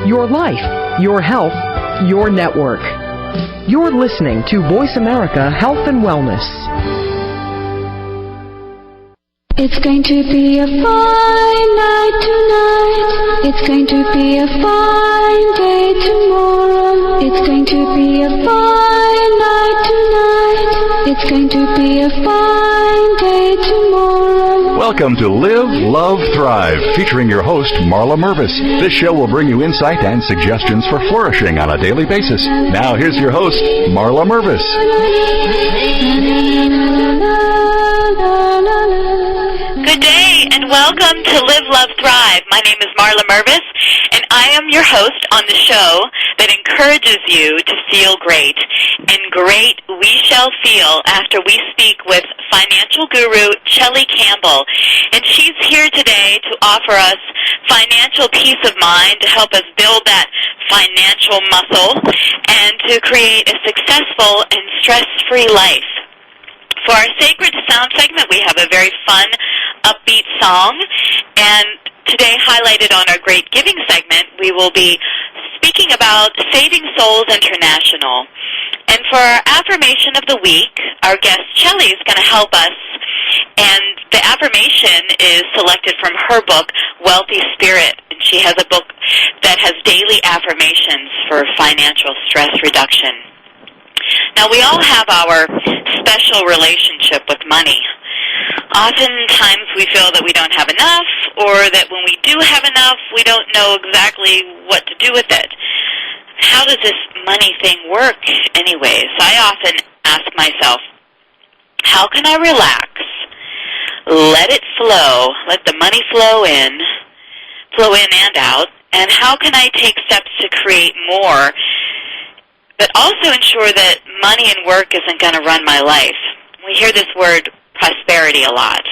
your life, your health, your network. You're listening to Voice America Health and Wellness. It's going to be a fine night tonight. It's going to be a fine day tomorrow. It's going to be a fine night tonight. It's going to be a fine day tomorrow. Welcome to Live, Love, Thrive, featuring your host, Marla Mervis. This show will bring you insight and suggestions for flourishing on a daily basis. Now, here's your host, Marla Mervis. Good day, and welcome to Live, Love, Thrive. My name is Marla Mervis, and I am your host on the show that encourages you to feel great. And great we shall feel after we speak with financial guru Chellie Campbell. And she's here today to offer us financial peace of mind, to help us build that financial muscle, and to create a successful and stress-free life. For our Sacred Sound segment, we have a very fun, upbeat song, and today, highlighted on our Great Giving segment, we will be speaking about Saving Souls International. And for our affirmation of the week, our guest Chellie is going to help us, and the affirmation is selected from her book, Wealthy Spirit. And she has a book that has daily affirmations for financial stress reduction. Now, we all have our special relationship with money. Oftentimes we feel that we don't have enough, or that when we do have enough, we don't know exactly what to do with it. How does this money thing work anyways? I often ask myself, how can I relax, let it flow, let the money flow in and out, and how can I take steps to create more, but also ensure that money and work isn't going to run my life? We hear this word prosperity a lot.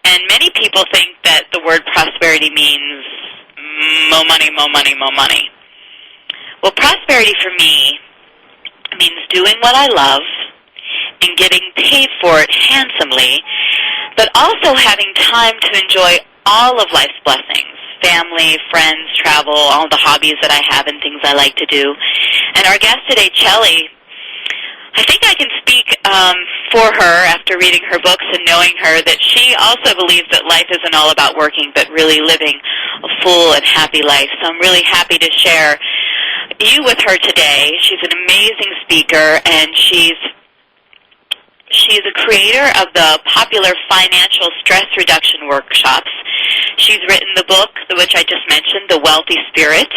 And many people think that the word prosperity means more money, more money, more money. Well, prosperity for me means doing what I love and getting paid for it handsomely, but also having time to enjoy all of life's blessings. Family, friends, travel, all the hobbies that I have and things I like to do. And our guest today, Chellie, I think I can speak for her after reading her books and knowing her that she also believes that life isn't all about working, but really living a full and happy life. So I'm really happy to share you with her today. She's an amazing speaker, and she's a creator of the popular financial stress reduction workshops. She's written the book, which I just mentioned, The Wealthy Spirit.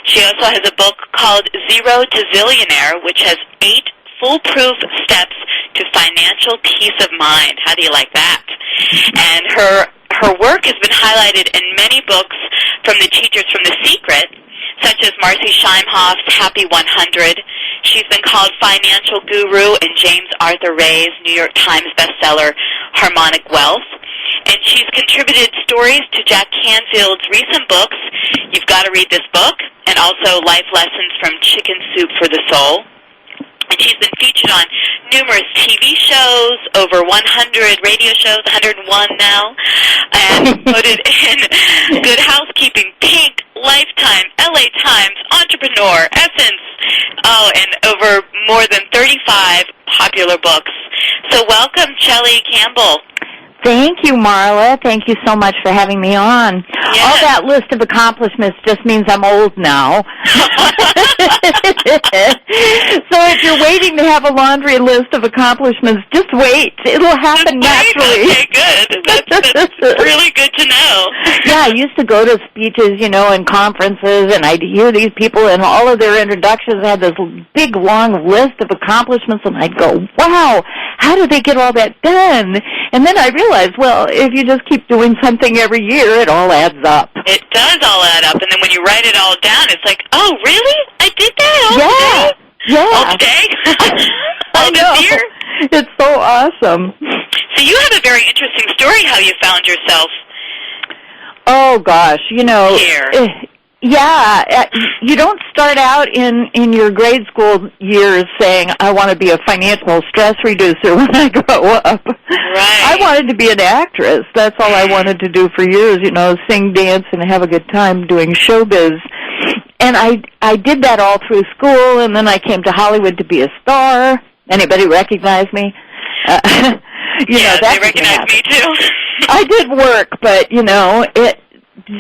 She also has a book called Zero to Zillionaire, which has 8 foolproof steps to financial peace of mind. How do you like that? And her work has been highlighted in many books from the teachers from The Secret, such as Marcy Scheimhoff's Happy 100. She's been called Financial Guru in James Arthur Ray's New York Times bestseller, Harmonic Wealth. And she's contributed stories to Jack Canfield's recent books, You've Got to Read This Book, and also Life Lessons from Chicken Soup for the Soul. And she's been featured on numerous TV shows, over 100 radio shows, 101 now, and voted in Good Housekeeping, Pink, Lifetime, LA Times, Entrepreneur, Essence, and over more than 35 popular books. So welcome, Chellie Campbell. Thank you, Marla. Thank you so much for having me on. Yes. All that list of accomplishments just means I'm old now. So if you're waiting to have a laundry list of accomplishments, just wait. It'll happen naturally. Okay, good. That's really good to know. Yeah, I used to go to speeches, and conferences, and I'd hear these people, and all of their introductions had this big, long list of accomplishments, and I'd go, wow, how do they get all that done? And then I realized, well, if you just keep doing something every year, it all adds up. It does all add up, and then when you write it all down, it's like, oh, really? I did that all today? Yeah. All today? All this year? It's so awesome. So you have a very interesting story how you found yourself Oh, gosh, here. Yeah, you don't start out in your grade school years saying, I want to be a financial stress reducer when I grow up. Right. I wanted to be an actress. That's all I wanted to do for years, sing, dance, and have a good time doing showbiz. And I did that all through school, and then I came to Hollywood to be a star. Anybody recognize me? They recognize me too. I did work, but,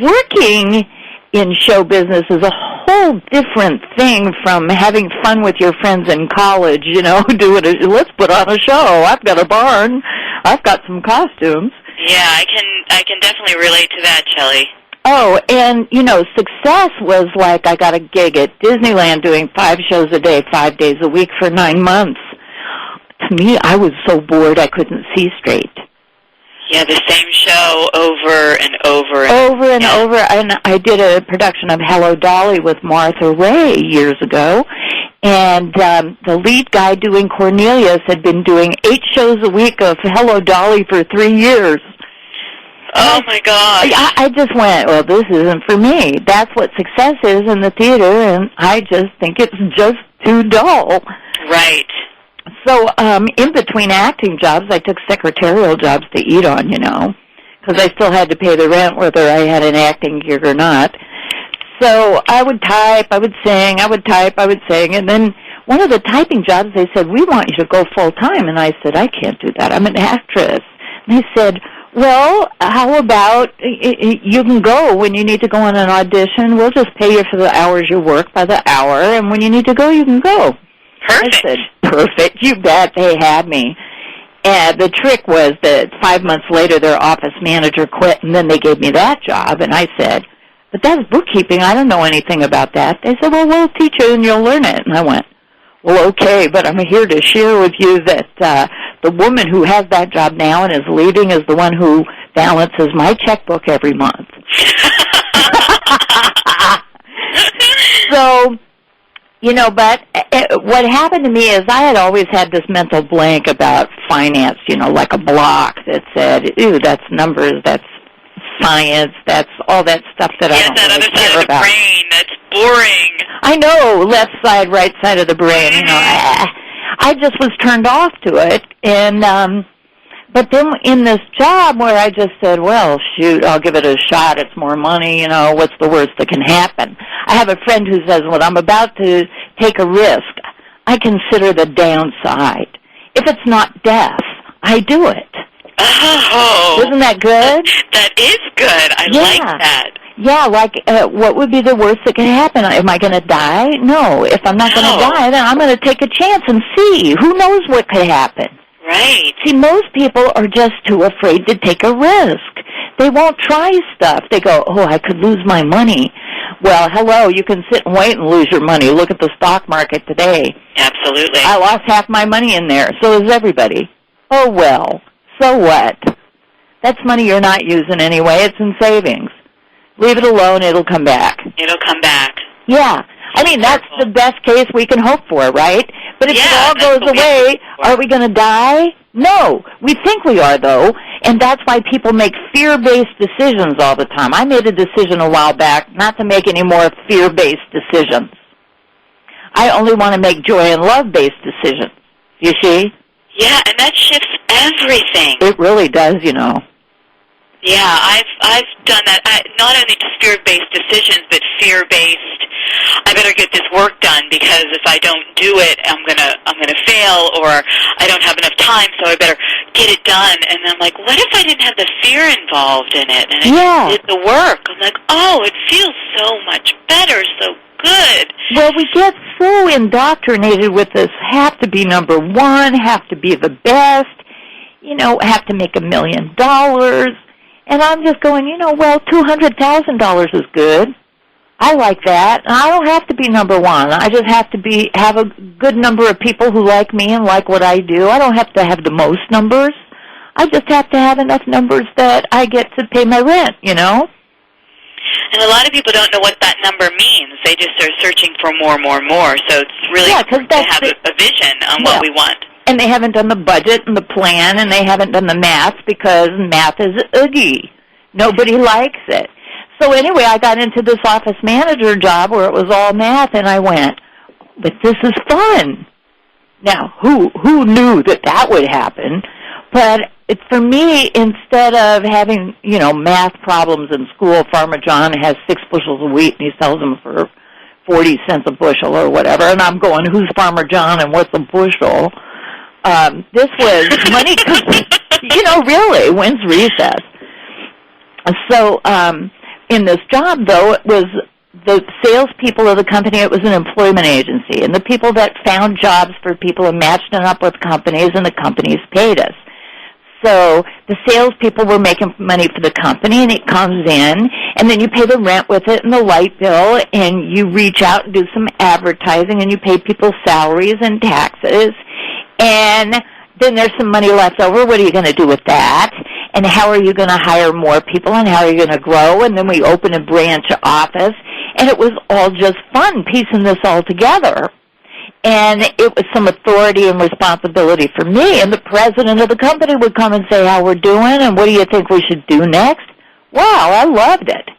working in show business is a whole different thing from having fun with your friends in college, let's put on a show. I've got a barn. I've got some costumes. Yeah, I can definitely relate to that, Chellie. Oh, and, success was like I got a gig at Disneyland doing 5 shows a day, 5 days a week for 9 months. To me, I was so bored I couldn't see straight. Yeah, the same show over and over. Over. And I did a production of Hello, Dolly with Martha Ray years ago. And the lead guy doing Cornelius had been doing 8 shows a week of Hello, Dolly for 3 years. Oh, my God. I just went, well, this isn't for me. That's what success is in the theater, and I just think it's just too dull. Right. So in between acting jobs, I took secretarial jobs to eat on, because I still had to pay the rent whether I had an acting gig or not. So I would type, I would sing, I would type, I would sing, and then one of the typing jobs, they said, we want you to go full-time. And I said, I can't do that. I'm an actress. And they said, well, how about you can go when you need to go on an audition. We'll just pay you for the hours you work by the hour, and when you need to go, you can go. Perfect. I said, perfect. You bet. They had me. And the trick was that 5 months later, their office manager quit, and then they gave me that job. And I said, but that's bookkeeping. I don't know anything about that. They said, well, we'll teach you, and you'll learn it. And I went, well, okay, but I'm here to share with you that the woman who has that job now and is leaving is the one who balances my checkbook every month. So, but what happened to me is I had always had this mental blank about finance, like a block that said, ooh, that's numbers, that's science, that's all that stuff that I don't that really other care side of about. the brain, that's boring. I know, left side, right side of the brain, I just was turned off to it, and but then in this job where I just said, well, shoot, I'll give it a shot, it's more money, what's the worst that can happen? I have a friend who says, when I'm about to take a risk, I consider the downside. If it's not death, I do it. Oh. Isn't that good? That is good. I like that. Yeah, like what would be the worst that could happen? Am I going to die? No. If I'm not going to die, then I'm going to take a chance and see. Who knows what could happen? Right. See, most people are just too afraid to take a risk. They won't try stuff. They go, oh, I could lose my money. Well, hello, you can sit and wait and lose your money. Look at the stock market today. Absolutely. I lost half my money in there. So does everybody. Oh, well, so what? That's money you're not using anyway. It's in savings. Leave it alone. It'll come back. It'll come back. Yeah. I mean, that's the best case we can hope for, right? But if it all goes away, are we going to die? No. We think we are, though, and that's why people make fear-based decisions all the time. I made a decision a while back not to make any more fear-based decisions. I only want to make joy and love-based decisions. You see? Yeah, and that shifts everything. It really does, Yeah, I've done that. Not only just fear-based decisions, but fear-based. I better get this work done because if I don't do it, I'm gonna fail, or I don't have enough time, so I better get it done. And I'm like, what if I didn't have the fear involved in it? And I did the work. I'm like, oh, it feels so much better, so good. Well, we get so indoctrinated with this: have to be number one, have to be the best, have to make $1 million. And I'm just going, well, $200,000 is good. I like that. And I don't have to be number one. I just have to have a good number of people who like me and like what I do. I don't have to have the most numbers. I just have to have enough numbers that I get to pay my rent, And a lot of people don't know what that number means. They just are searching for more. So it's really important to have a vision on what we want. And they haven't done the budget and the plan, and they haven't done the math because math is oogie. Nobody likes it. So anyway, I got into this office manager job where it was all math, and I went, but this is fun. Now, who knew that would happen? But for me, instead of having, math problems in school, Farmer John has 6 bushels of wheat, and he sells them for 40 cents a bushel or whatever, and I'm going, who's Farmer John and what's a bushel? This was money, really, when's recess? So in this job, though, it was the salespeople of the company. It was an employment agency, and the people that found jobs for people and matched them up with companies, and the companies paid us. So the salespeople were making money for the company, and it comes in, and then you pay the rent with it and the light bill, and you reach out and do some advertising, and you pay people's salaries and taxes, and then there's some money left over. What are you going to do with that? And how are you going to hire more people, and how are you going to grow? And then we open a branch office, and it was all just fun piecing this all together. And it was some authority and responsibility for me, and the president of the company would come and say how we're doing, and what do you think we should do next? Wow, I loved it.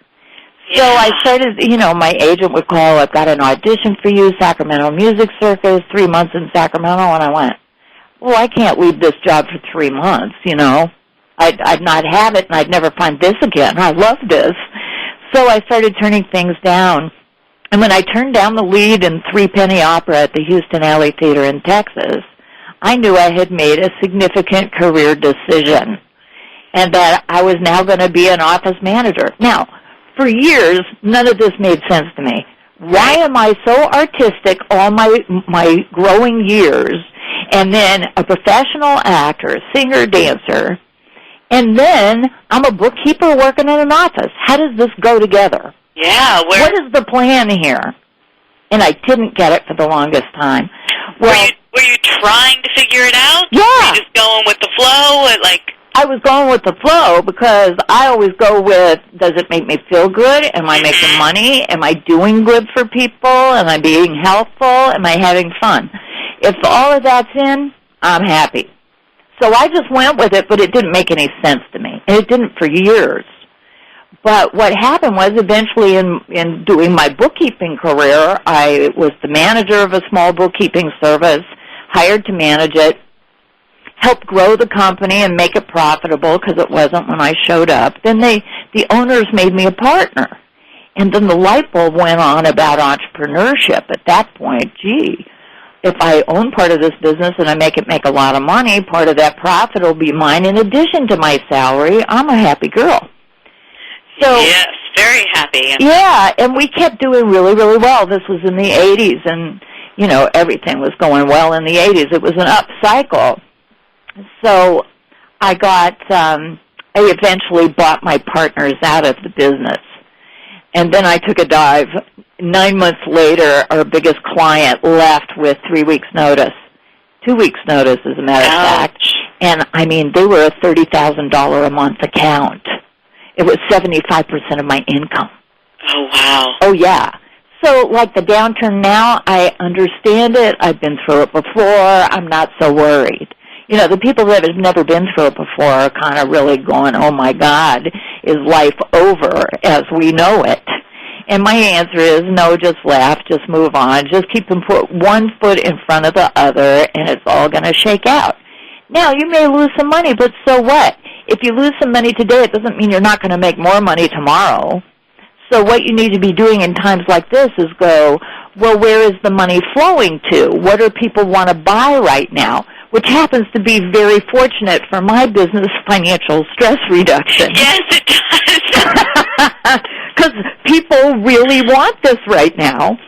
Yeah. So I started, my agent would call, I've got an audition for you, Sacramento Music Circus, 3 months in Sacramento, and I went, well, I can't leave this job for 3 months, I'd not have it, and I'd never find this again. I love this. So I started turning things down. And when I turned down the lead in Three Penny Opera at the Houston Alley Theater in Texas, I knew I had made a significant career decision and that I was now going to be an office manager. Now, for years, none of this made sense to me. Why am I so artistic all my growing years, and then a professional actor, singer, dancer, and then I'm a bookkeeper working in an office? How does this go together? Yeah. What is the plan here? And I didn't get it for the longest time. Well, were you trying to figure it out? Yeah. Were you just going with the flow? I was going with the flow because I always go with, does it make me feel good? Am I making money? Am I doing good for people? Am I being helpful? Am I having fun? If all of that's in, I'm happy. So I just went with it, but it didn't make any sense to me. And it didn't for years. But what happened was eventually in doing my bookkeeping career, I was the manager of a small bookkeeping service, hired to manage it, helped grow the company and make it profitable because it wasn't when I showed up. Then the owners made me a partner. And then the light bulb went on about entrepreneurship. At that point, if I own part of this business and I make a lot of money, part of that profit will be mine in addition to my salary. I'm a happy girl. So, yes, very happy. Yeah, and we kept doing really, really well. This was in the 80s, and, everything was going well in the 80s. It was an up cycle. So I eventually bought my partners out of the business. And then I took a dive. 9 months later, our biggest client left with 3 weeks' notice. 2 weeks' notice, as a matter of fact. And, they were a $30,000 a month account. It was 75% of my income. Oh, wow. Oh, yeah. So, like the downturn now, I understand it. I've been through it before. I'm not so worried. The people that have never been through it before are kind of really going, oh, my God, is life over as we know it? And my answer is, no, just laugh, just move on. Just keep them put one foot in front of the other, and it's all going to shake out. Now, you may lose some money, but so what? If you lose some money today, it doesn't mean you're not going to make more money tomorrow. So what you need to be doing in times like this is go, well, where is the money flowing to? What do people want to buy right now? Which happens to be very fortunate for my business, financial stress reduction. Yes, it does. Because people really want this right now.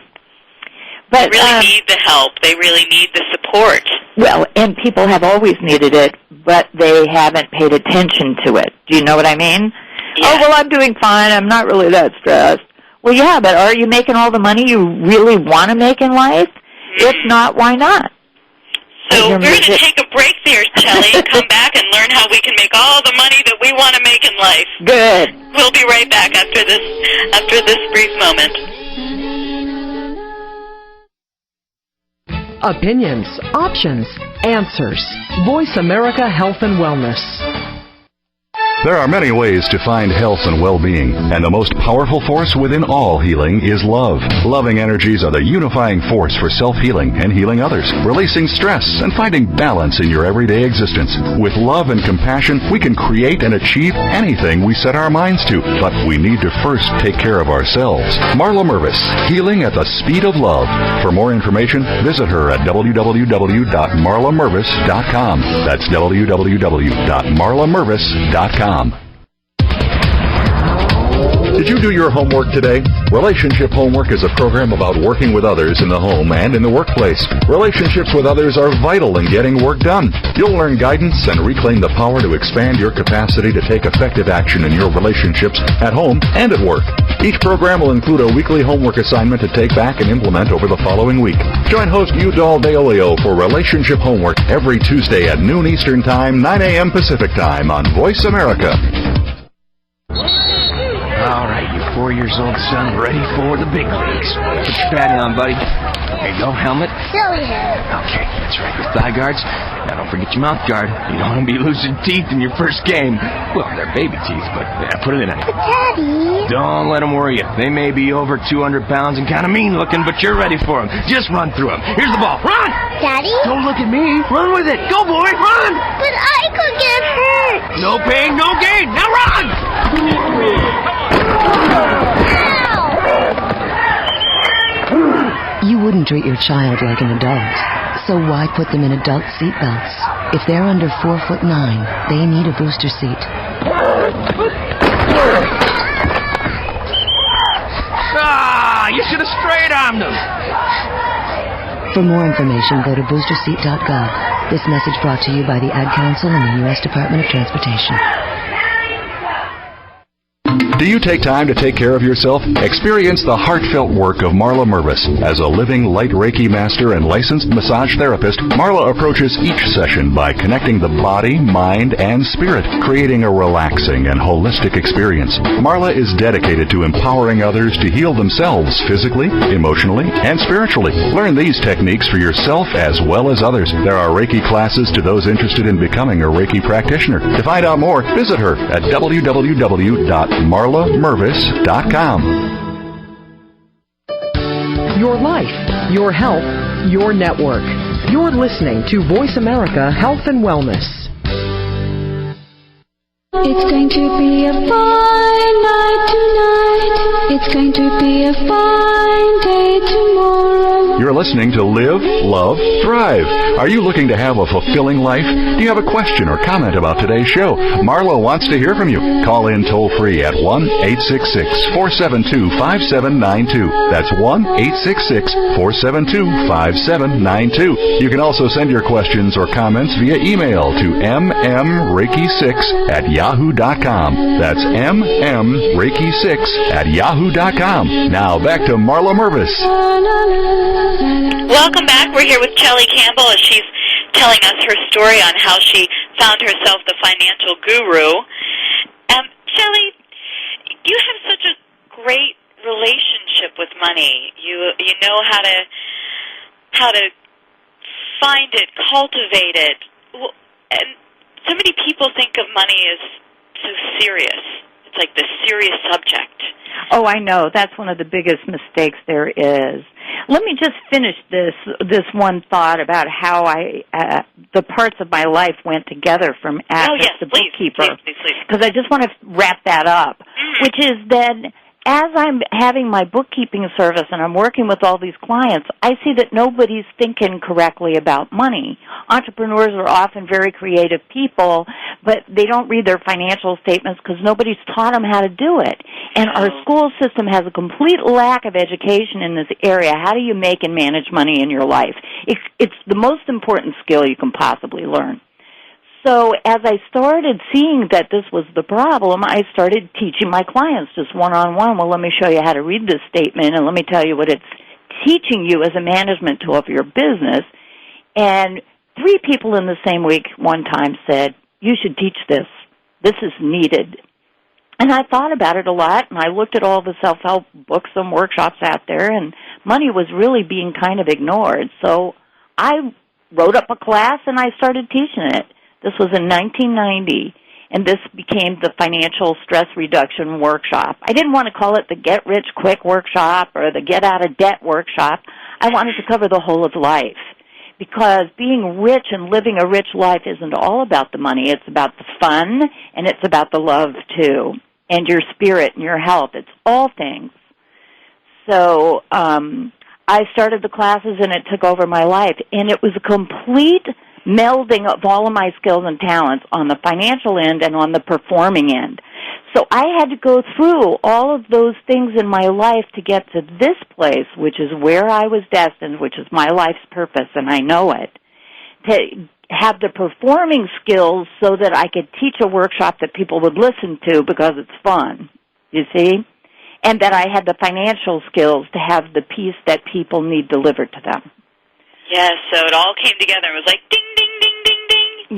But, they really need the help. They really need the support. Well, and people have always needed it, but they haven't paid attention to it. Do you know what I mean? Yeah. Oh, well, I'm doing fine. I'm not really that stressed. Well, yeah, but are you making all the money you really want to make in life? Mm-hmm. If not, why not? So we're going to take a break there, Chellie, and come back and learn how we can make all the money that we want to make in life. Good. We'll be right back after this brief moment. Opinions, options, answers. Voice America Health and Wellness. There are many ways to find health and well-being, and the most powerful force within all healing is love. Loving energies are the unifying force for self-healing and healing others, releasing stress and finding balance in your everyday existence. With love and compassion, we can create and achieve anything we set our minds to, but we need to first take care of ourselves. Marla Mervis, Healing at the Speed of Love. For more information, visit her at www.marlamervis.com. That's www.marlamervis.com. Did you do your homework today? Relationship Homework is a program about working with others in the home and in the workplace. Relationships with others are vital in getting work done. You'll learn guidance and reclaim the power to expand your capacity to take effective action in your relationships at home and at work. Each program will include a weekly homework assignment to take back and implement over the following week. Join host Udall Deolio for Relationship Homework every Tuesday at noon Eastern Time, 9 a.m. Pacific Time on Voice America. All right, your 4 years old son ready for the big leagues. Put your pad on, buddy. There you go, helmet. Silly hair. Okay, that's right. Your thigh guards. Now, don't forget your mouth guard. You don't want to be losing teeth in your first game. Well, they're baby teeth, but put it in anyway. Daddy. Don't let them worry you. They may be over 200 pounds and kind of mean looking, but you're ready for them. Just run through them. Here's the ball. Run! Daddy? Don't look at me. Run with it. Go, boy. Run! But I could get hurt. No pain, no gain. Now run! You wouldn't treat your child like an adult, so why put them in adult seat belts? If they're under 4'9", they need a booster seat. You should have straight-armed them. For more information, go to boosterseat.gov. This message brought to you by the Ad Council and the U.S. Department of Transportation. Do you take time to take care of yourself? Experience the heartfelt work of Marla Mervis. As a living light Reiki master and licensed massage therapist, Marla approaches each session by connecting the body, mind, and spirit, creating a relaxing and holistic experience. Marla is dedicated to empowering others to heal themselves physically, emotionally, and spiritually. Learn these techniques for yourself as well as others. There are Reiki classes to those interested in becoming a Reiki practitioner. To find out more, visit her at www.marlamervis.com. Your life, your health, your network. You're listening to Voice America Health and Wellness. It's going to be a fine night tonight. It's going to be a fine day tomorrow. You're listening to Live, Love, Thrive. Are you looking to have a fulfilling life? Do you have a question or comment about today's show? Marla wants to hear from you. Call in toll-free at 1-866-472-5792. That's 1-866-472-5792. You can also send your questions or comments via email to mmreiki6@yahoo.com. That's mmreiki6@yahoo.com. Now back to Marla Mervis. Welcome back. We're here with Chellie Campbell as she's telling us her story on how she found herself the financial guru. Chellie, you have such a great relationship with money. You know how to find it, cultivate it. And so many people think of money as so serious. It's like the serious subject. Oh, I know. That's one of the biggest mistakes there is. Let me just finish this one thought about how the parts of my life went together from actress to bookkeeper. Because I just want to wrap that up, which is that as I'm having my bookkeeping service and I'm working with all these clients, I see that nobody's thinking correctly about money. Entrepreneurs are often very creative people, but they don't read their financial statements because nobody's taught them how to do it. And our school system has a complete lack of education in this area. How do you make and manage money in your life? It's the most important skill you can possibly learn. So as I started seeing that this was the problem, I started teaching my clients just one-on-one. Well, let me show you how to read this statement, and let me tell you what it's teaching you as a management tool for your business. And 3 people in the same week one time said, you should teach this. This is needed. And I thought about it a lot, and I looked at all the self-help books and workshops out there, and money was really being kind of ignored. So I wrote up a class, and I started teaching it. This was in 1990, and this became the Financial Stress Reduction Workshop. I didn't want to call it the Get Rich Quick Workshop or the Get Out of Debt Workshop. I wanted to cover the whole of life, because being rich and living a rich life isn't all about the money. It's about the fun, and it's about the love, too, and your spirit and your health. It's all things. So I started the classes, and it took over my life, and it was a complete melding of all of my skills and talents on the financial end and on the performing end. So I had to go through all of those things in my life to get to this place, which is where I was destined, which is my life's purpose, and I know it, to have the performing skills so that I could teach a workshop that people would listen to because it's fun, you see, and that I had the financial skills to have the peace that people need delivered to them. Yes, so it all came together. It was like ding, ding, ding, ding, ding.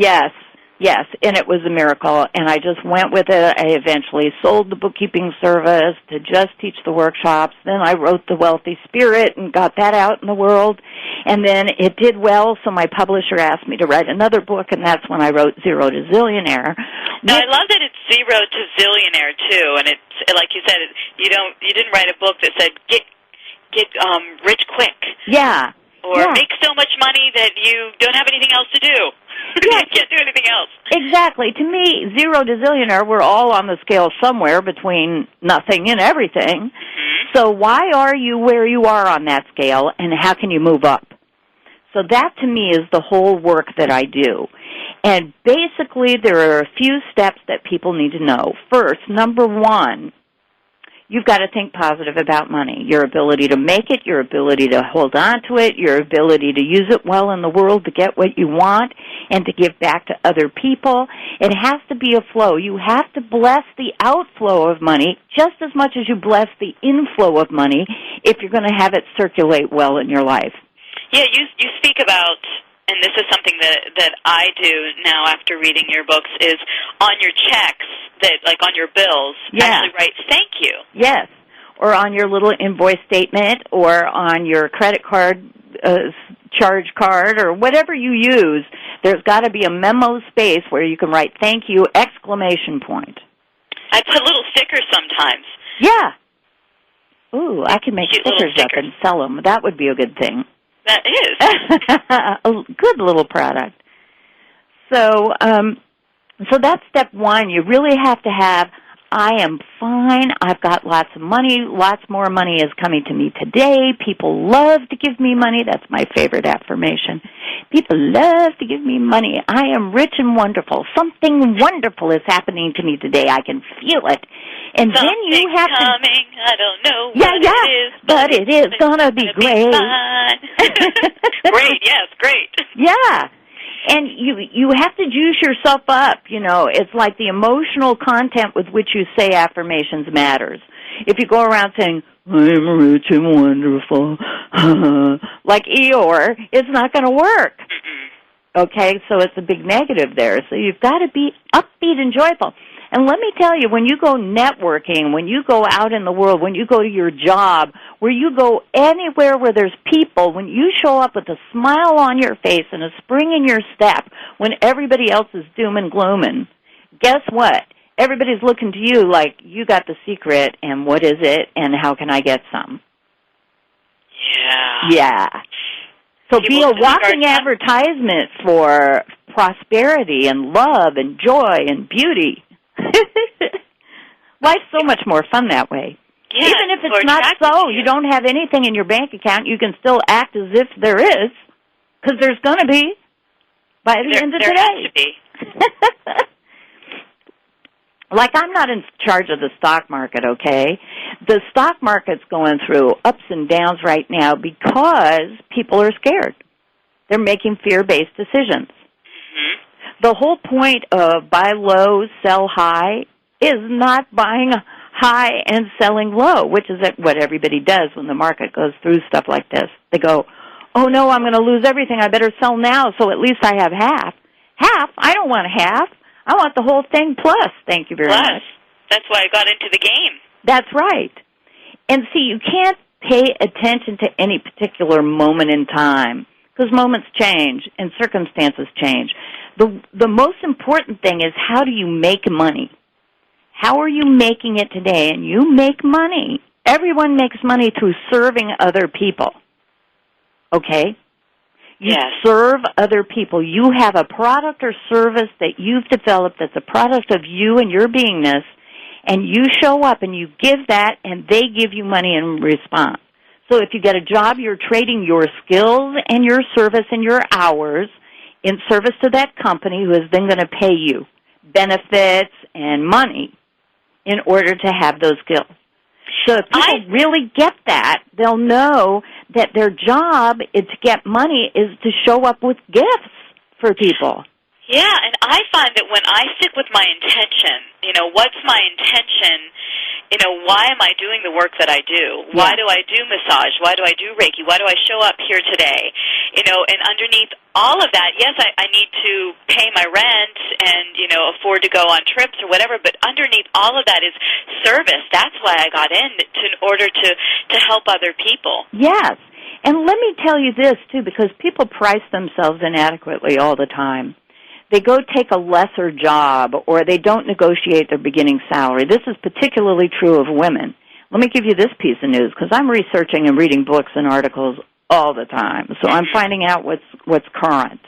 Yes, and it was a miracle, and I just went with it. I eventually sold the bookkeeping service to just teach the workshops. Then I wrote The Wealthy Spirit and got that out in the world, and then it did well, so my publisher asked me to write another book, and that's when I wrote Zero to Zillionaire. Now, I love that it's Zero to Zillionaire, too, and it's, like you said, you didn't write a book that said, get rich quick. Yeah. Or make so much money that you don't have anything else to do. Yeah. You can't do anything else. Exactly. To me, Zero to Zillionaire, we're all on the scale somewhere between nothing and everything. Mm-hmm. So why are you where you are on that scale, and how can you move up? So that, to me, is the whole work that I do. And basically, there are a few steps that people need to know. First, number one, you've got to think positive about money, your ability to make it, your ability to hold on to it, your ability to use it well in the world to get what you want and to give back to other people. It has to be a flow. You have to bless the outflow of money just as much as you bless the inflow of money if you're going to have it circulate well in your life. Yeah, you speak about, and this is something that I do now after reading your books, is on your checks, that like on your bills, actually write thank you. Yes, or on your little invoice statement, or on your credit card charge card, or whatever you use. There's got to be a memo space where you can write thank you, exclamation point. I put little stickers sometimes. Yeah. Ooh, I can make Cute stickers up and sell them. That would be a good thing. That is. A good little product. So that's step one. You really have to have, I am fine, I've got lots of money, lots more money is coming to me today, people love to give me money, that's my favorite affirmation. People love to give me money. I am rich and wonderful. Something wonderful is happening to me today. I can feel it. And then you have coming. I don't know what it is, but it is going to be great. Great, yes, great. Yeah. And you have to juice yourself up, you know. It's like the emotional content with which you say affirmations matters. If you go around saying, I'm rich and wonderful, like Eeyore, it's not going to work. Okay, so it's a big negative there. So you've got to be upbeat and joyful. And let me tell you, when you go networking, when you go out in the world, when you go to your job, where you go anywhere where there's people, when you show up with a smile on your face and a spring in your step, when everybody else is doom and glooming, guess what? Everybody's looking to you like, you got the secret, and what is it, and how can I get some? Yeah. Yeah. So be a walking advertisement for prosperity and love and joy and beauty. Life's so much more fun that way. Yeah, even if it's not so, you don't have anything in your bank account, you can still act as if there is, because there's going to be by the end of today. There has to be. Like, I'm not in charge of the stock market, okay? The stock market's going through ups and downs right now because people are scared. They're making fear-based decisions. Mm-hmm. The whole point of buy low, sell high is not buying high and selling low, which is what everybody does when the market goes through stuff like this. They go, oh, no, I'm going to lose everything. I better sell now so at least I have half. Half? I don't want half. I want the whole thing plus. Thank you very much. That's why I got into the game. That's right. And see, you can't pay attention to any particular moment in time because moments change and circumstances change. The most important thing is, how do you make money? How are you making it today? And you make money. Everyone makes money through serving other people. Okay? You serve other people. You have a product or service that you've developed that's a product of you and your beingness, and you show up and you give that, and they give you money in response. So if you get a job, you're trading your skills and your service and your hours in service to that company, who is then going to pay you benefits and money in order to have those skills. So if people really get that, they'll know that their job is to get money, is to show up with gifts for people. Yeah, and I find that when I stick with my intention, what's my intention? Why am I doing the work that I do? Why do I do massage? Why do I do Reiki? Why do I show up here today? And underneath all of that, yes, I need to pay my rent and, afford to go on trips or whatever, but underneath all of that is service. That's why I got in order to help other people. Yes. And let me tell you this, too, because people price themselves inadequately all the time. They go take a lesser job, or they don't negotiate their beginning salary. This is particularly true of women. Let me give you this piece of news, because I'm researching and reading books and articles all the time, so I'm finding out what's current.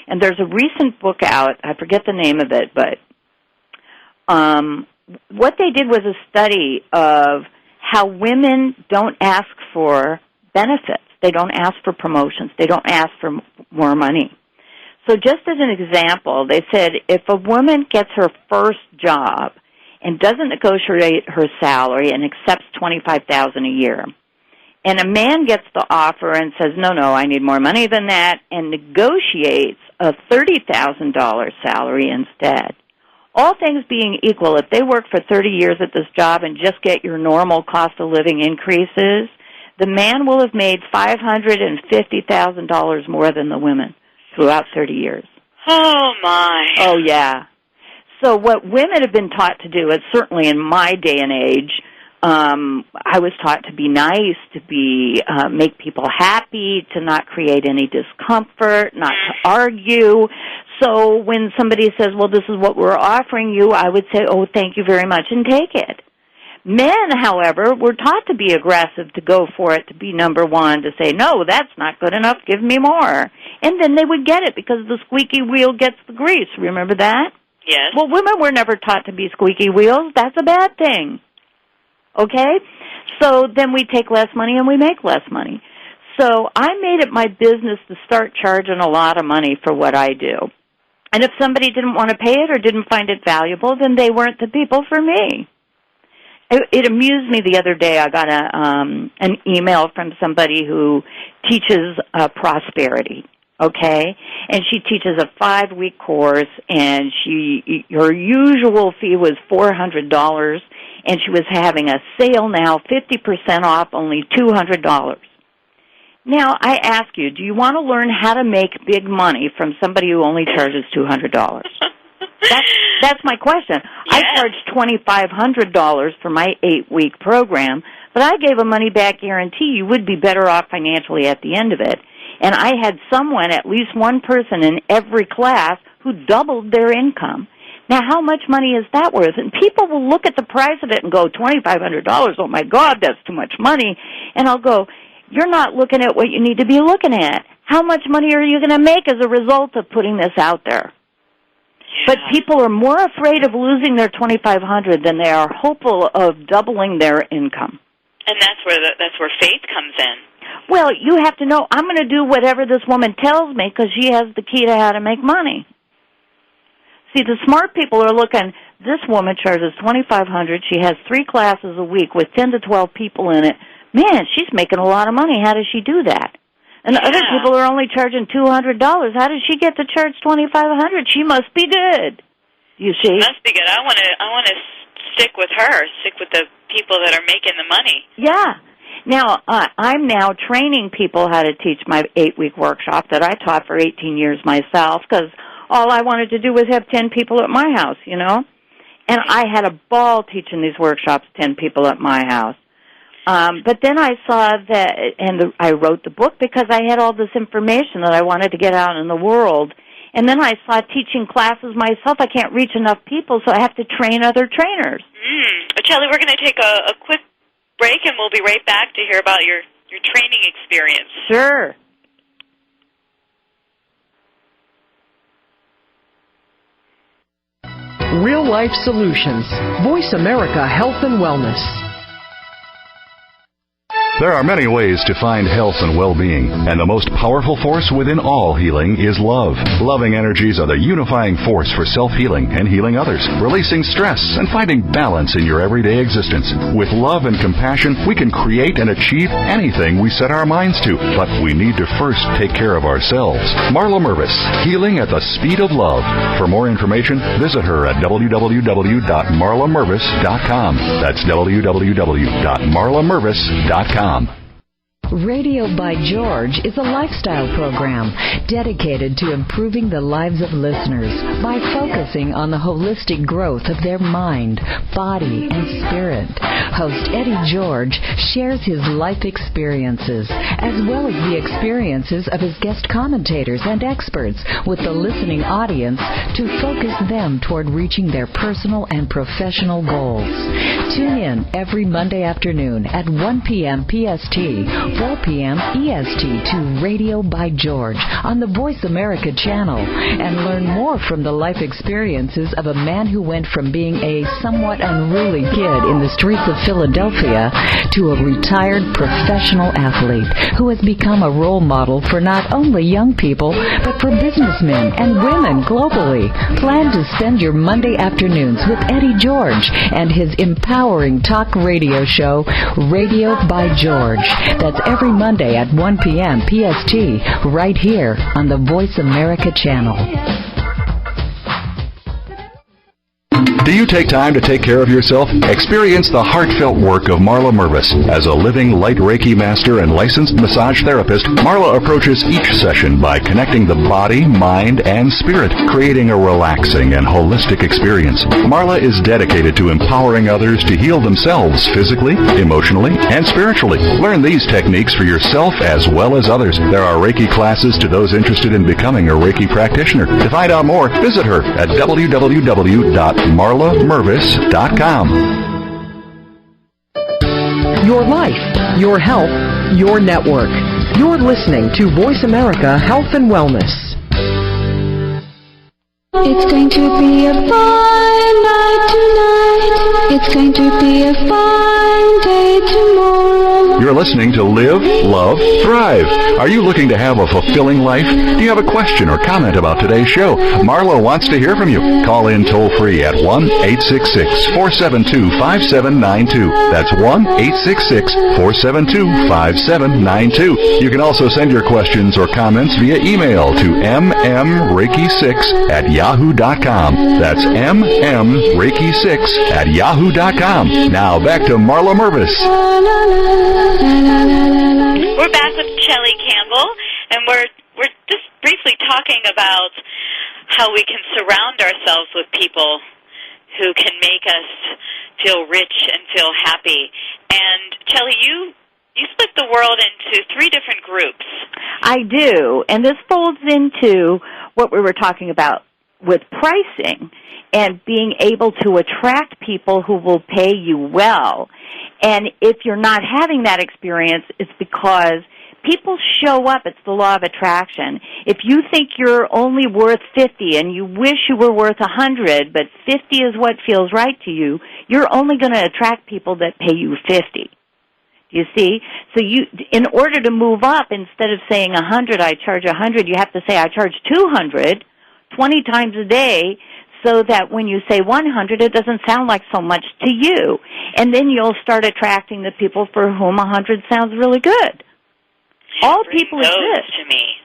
And there's a recent book out, I forget the name of it, but what they did was a study of how women don't ask for benefits. They don't ask for promotions. They don't ask for more money. So just as an example, they said if a woman gets her first job and doesn't negotiate her salary and accepts $25,000 a year, and a man gets the offer and says, no, I need more money than that, and negotiates a $30,000 salary instead, all things being equal, if they work for 30 years at this job and just get your normal cost of living increases, the man will have made $550,000 more than the women throughout 30 years. Oh, my. Oh, yeah. So what women have been taught to do, and certainly in my day and age, I was taught to be nice, to be make people happy, to not create any discomfort, not to argue. So when somebody says, well, this is what we're offering you, I would say, oh, thank you very much, and take it. Men, however, were taught to be aggressive, to go for it, to be number one, to say, no, that's not good enough, give me more. And then they would get it because the squeaky wheel gets the grease. Remember that? Yes. Well, women were never taught to be squeaky wheels. That's a bad thing. Okay? So then we take less money and we make less money. So I made it my business to start charging a lot of money for what I do. And if somebody didn't want to pay it or didn't find it valuable, then they weren't the people for me. It amused me the other day. I got an email from somebody who teaches prosperity, okay? And she teaches a 5-week course, and her usual fee was $400, and she was having a sale now, 50% off, only $200. Now, I ask you, do you want to learn how to make big money from somebody who only charges $200? That's my question. Yeah. I charged $2,500 for my 8-week program, but I gave a money-back guarantee. You would be better off financially at the end of it. And I had someone, at least one person in every class, who doubled their income. Now, how much money is that worth? And people will look at the price of it and go, $2,500, oh, my God, that's too much money. And I'll go, you're not looking at what you need to be looking at. How much money are you going to make as a result of putting this out there? But people are more afraid of losing their $2,500 than they are hopeful of doubling their income. And that's where faith comes in. Well, you have to know, I'm going to do whatever this woman tells me because she has the key to how to make money. See, the smart people are looking, this woman charges $2,500. She has 3 classes a week with 10 to 12 people in it. Man, she's making a lot of money. How does she do that? And other people are only charging $200. How does she get to charge $2,500? She must be good. You see? She must be good. I want to stick with her. Stick with the people that are making the money. Yeah. Now I'm now training people how to teach my 8-week workshop that I taught for 18 years myself because all I wanted to do was have 10 people at my house, you know. And I had a ball teaching these workshops, 10 people at my house. But then I saw that, and I wrote the book because I had all this information that I wanted to get out in the world. And then I saw teaching classes myself. I can't reach enough people, so I have to train other trainers. Chellie, we're going to take a quick break, and we'll be right back to hear about your training experience. Sure. Real Life Solutions. Voice America Health and Wellness. There are many ways to find health and well-being, and the most powerful force within all healing is love. Loving energies are the unifying force for self-healing and healing others, releasing stress and finding balance in your everyday existence. With love and compassion, we can create and achieve anything we set our minds to, but we need to first take care of ourselves. Marla Mervis, Healing at the Speed of Love. For more information, visit her at www.marlamervis.com. That's www.marlamervis.com. Radio by George is a lifestyle program dedicated to improving the lives of listeners by focusing on the holistic growth of their mind, body, and spirit. Host Eddie George shares his life experiences as well as the experiences of his guest commentators and experts with the listening audience to focus them toward reaching their personal and professional goals. Tune in every Monday afternoon at 1 p.m. PST, 4 p.m. EST to Radio by George on the Voice America channel and learn more from the life experiences of a man who went from being a somewhat unruly kid in the streets of Philadelphia to a retired professional athlete who has become a role model for not only young people but for businessmen and women globally. Plan to spend your Monday afternoons with Eddie George and his empowering talk radio show, Radio by George. That's every Monday at 1 p.m. PST, right here on the Voice America channel. Do you take time to take care of yourself? Experience the heartfelt work of Marla Mervis. As a living light Reiki master and licensed massage therapist, Marla approaches each session by connecting the body, mind, and spirit, creating a relaxing and holistic experience. Marla is dedicated to empowering others to heal themselves physically, emotionally, and spiritually. Learn these techniques for yourself as well as others. There are Reiki classes to those interested in becoming a Reiki practitioner. To find out more, visit her at www.marlamervis.com. Your life, your health, your network. You're listening to Voice America Health and Wellness. It's going to be a fine night tonight. It's going to be a fine day tomorrow. You're listening to Live, Love, Thrive. Are you looking to have a fulfilling life? Do you have a question or comment about today's show? Marla wants to hear from you. Call in toll-free at 1-866-472-5792. That's 1-866-472-5792. You can also send your questions or comments via email to mmreiki6@yahoo.com. That's mmreiki6@yahoo.com. Now back to Marla Mervis. We're back with Chellie Campbell, and we're just briefly talking about how we can surround ourselves with people who can make us feel rich and feel happy. And Chellie, you split the world into 3 different groups. I do, and this folds into what we were talking about with pricing and being able to attract people who will pay you well. And if you're not having that experience, it's because people show up. It's the law of attraction. If you think you're only worth 50 and you wish you were worth 100, but 50 is what feels right to you, you're only going to attract people that pay you 50. You see? So in order to move up, instead of saying 100, I charge 100, you have to say I charge 200 20 times a day, so that when you say 100, it doesn't sound like so much to you. And then you'll start attracting the people for whom 100 sounds really good. All people exist. To me.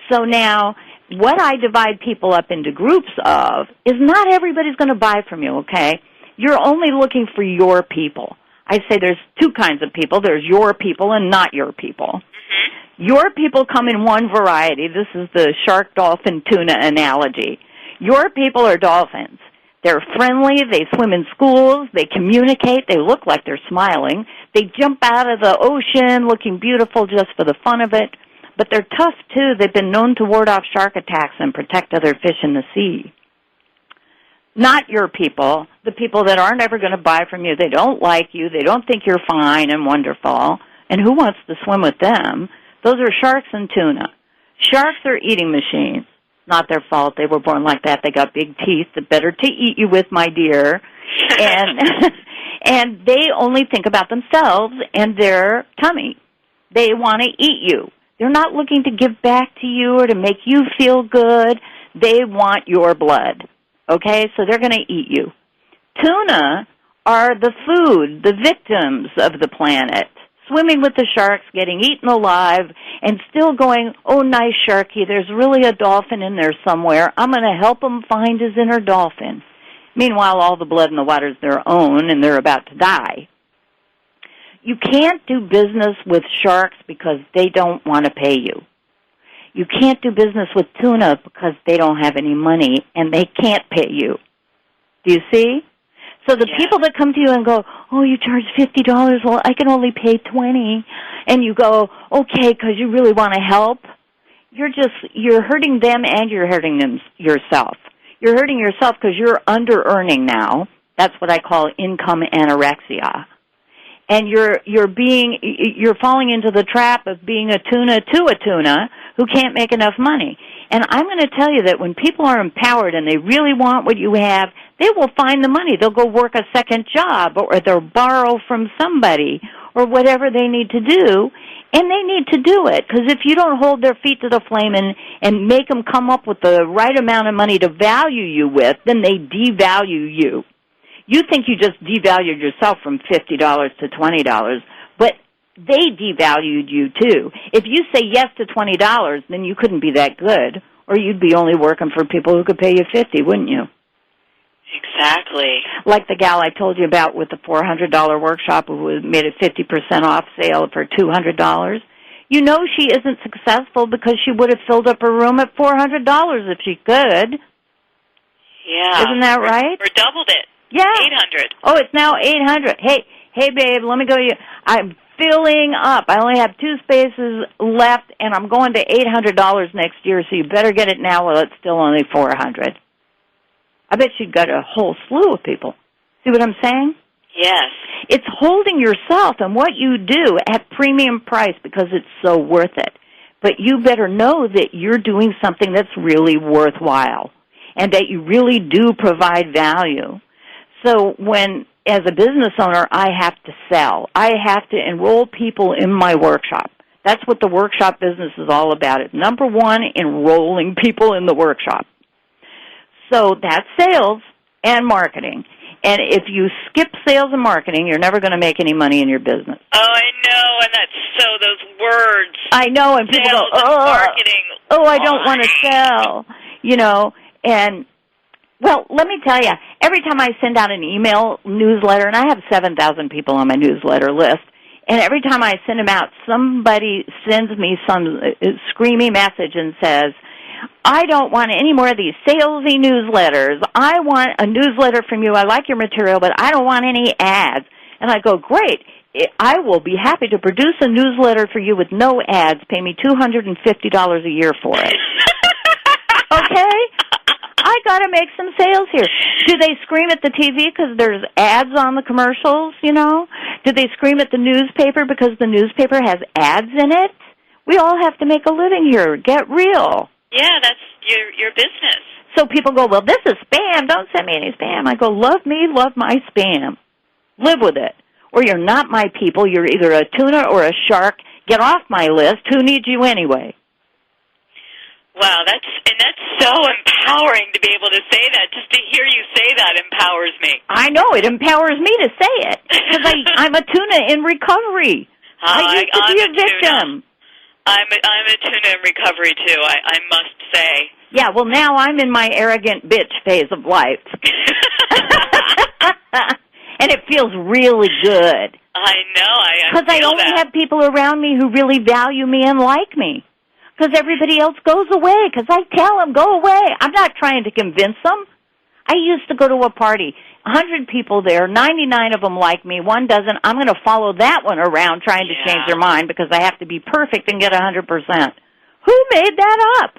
So now, what I divide people up into groups of is not everybody's going to buy from you, okay? You're only looking for your people. I say there's 2 kinds of people. There's your people and not your people. Mm-hmm. Your people come in one variety. This is the shark, dolphin, tuna analogy. Your people are dolphins. They're friendly. They swim in schools. They communicate. They look like they're smiling. They jump out of the ocean looking beautiful just for the fun of it. But they're tough, too. They've been known to ward off shark attacks and protect other fish in the sea. Not your people, the people that aren't ever going to buy from you. They don't like you. They don't think you're fine and wonderful. And who wants to swim with them? Those are sharks and tuna. Sharks are eating machines. Not their fault. They were born like that. They got big teeth. The better to eat you with, my dear. And they only think about themselves and their tummy. They want to eat you. They're not looking to give back to you or to make you feel good. They want your blood. Okay? So they're going to eat you. Tuna are the food, the victims of the planet, swimming with the sharks, getting eaten alive, and still going, oh, nice sharky, there's really a dolphin in there somewhere. I'm going to help him find his inner dolphin. Meanwhile, all the blood in the water is their own, and they're about to die. You can't do business with sharks because they don't want to pay you. You can't do business with tuna because they don't have any money, and they can't pay you. Do you see? So the people that come to you and go, oh, you charge $50, well, I can only pay $20, and you go, okay, because you really want to help, you're hurting them and you're hurting yourself. You're hurting yourself because you're under-earning now. That's what I call income anorexia. And you're falling into the trap of being a tuna to a tuna who can't make enough money. And I'm going to tell you that when people are empowered and they really want what you have, they will find the money. They'll go work a second job, or they'll borrow from somebody, or whatever they need to do, and they need to do it. Because if you don't hold their feet to the flame and make them come up with the right amount of money to value you with, then they devalue you. You think you just devalued yourself from $50 to $20, but they devalued you too. If you say yes to $20, then you couldn't be that good, or you'd be only working for people who could pay you $50, wouldn't you? Exactly. Like the gal I told you about with the $400 workshop who made a 50% off sale for $200. You know she isn't successful because she would have filled up her room at $400 if she could. Yeah. Isn't that right? Or doubled it. Yeah. 800. Oh, it's now 800. Hey, babe, let me go. I'm filling up. I only have 2 spaces left, and I'm going to $800 next year, so you better get it now while it's still only $400. I bet you've got a whole slew of people. See what I'm saying? Yes. It's holding yourself and what you do at premium price because it's so worth it. But you better know that you're doing something that's really worthwhile and that you really do provide value. So when, as a business owner, I have to sell. I have to enroll people in my workshop. That's what the workshop business is all about. It's number one, enrolling people in the workshop. So that's sales and marketing. And if you skip sales and marketing, you're never going to make any money in your business. Oh, I know, and that's so those words. I know, and people sales go, and marketing. Oh, I don't want to sell, and, well, let me tell you, every time I send out an email newsletter, and I have 7,000 people on my newsletter list, and every time I send them out, somebody sends me some screamy message and says, I don't want any more of these salesy newsletters. I want a newsletter from you. I like your material, but I don't want any ads. And I go, great. I will be happy to produce a newsletter for you with no ads. Pay me $250 a year for it. Okay? I got to make some sales here. Do they scream at the TV because there's ads on the commercials, Do they scream at the newspaper because the newspaper has ads in it? We all have to make a living here. Get real. Yeah, that's your business. So people go, well, this is spam. Don't send me any spam. I go, love me, love my spam. Live with it. Or you're not my people. You're either a tuna or a shark. Get off my list. Who needs you anyway? Wow, that's so empowering to be able to say that. Just to hear you say that empowers me. I know. It empowers me to say it. Because I'm a tuna in recovery. I used to be a victim. I'm a tuna in recovery, too, I must say. Yeah, well, now I'm in my arrogant bitch phase of life. And it feels really good. I know. Because I only have people around me who really value me and like me. Because everybody else goes away. Because I tell them, go away. I'm not trying to convince them. I used to go to a party, 100 people there, 99 of them like me, one doesn't. I'm going to follow that one around trying to change their mind because I have to be perfect and get 100%. Who made that up?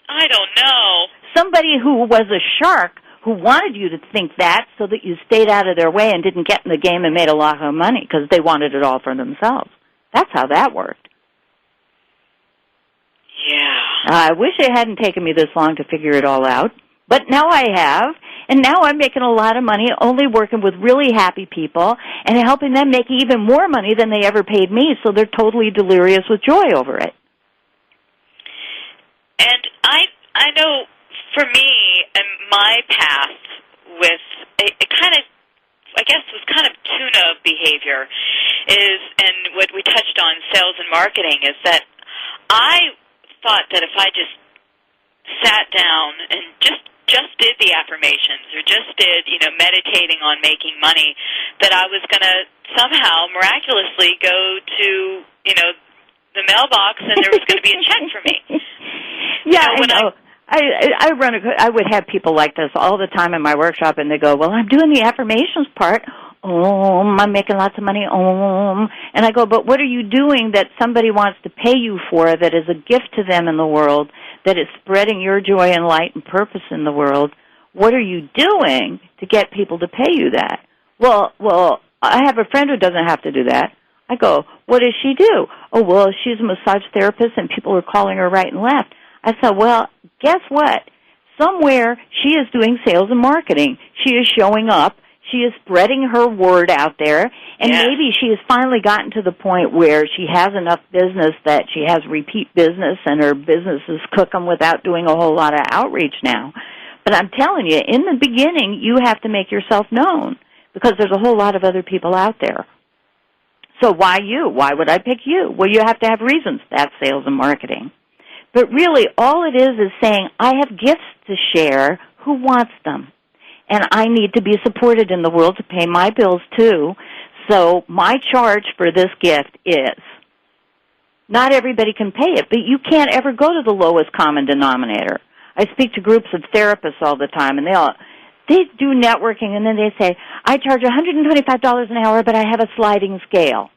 I don't know. Somebody who was a shark who wanted you to think that so that you stayed out of their way and didn't get in the game and made a lot of money because they wanted it all for themselves. That's how that worked. Yeah. I wish it hadn't taken me this long to figure it all out, but now I have, and now I'm making a lot of money only working with really happy people and helping them make even more money than they ever paid me, so they're totally delirious with joy over it. And I know for me and my path with it kind of, I guess, was kind of tuna behavior is, and what we touched on, sales and marketing, is that I thought that if I just sat down and just did the affirmations or just did, meditating on making money, that I was going to somehow miraculously go to, the mailbox and there was going to be a check for me. Yeah, I know. I would have people like this all the time in my workshop, and they go, well, I'm doing the affirmations part. I'm making lots of money. And I go, but what are you doing that somebody wants to pay you for that is a gift to them in the world, that is spreading your joy and light and purpose in the world? What are you doing to get people to pay you that? Well, I have a friend who doesn't have to do that. I go, what does she do? Oh, well, she's a massage therapist, and people are calling her right and left. I said, well, guess what? Somewhere she is doing sales and marketing. She is showing up. She is spreading her word out there, and maybe she has finally gotten to the point where she has enough business that she has repeat business, and her business is cooking without doing a whole lot of outreach now. But I'm telling you, in the beginning, you have to make yourself known because there's a whole lot of other people out there. So why you? Why would I pick you? Well, you have to have reasons. That's sales and marketing. But really, all it is saying, I have gifts to share. Who wants them? And I need to be supported in the world to pay my bills, too. So my charge for this gift is, not everybody can pay it, but you can't ever go to the lowest common denominator. I speak to groups of therapists all the time, and they do networking, and then they say, I charge $125 an hour, but I have a sliding scale.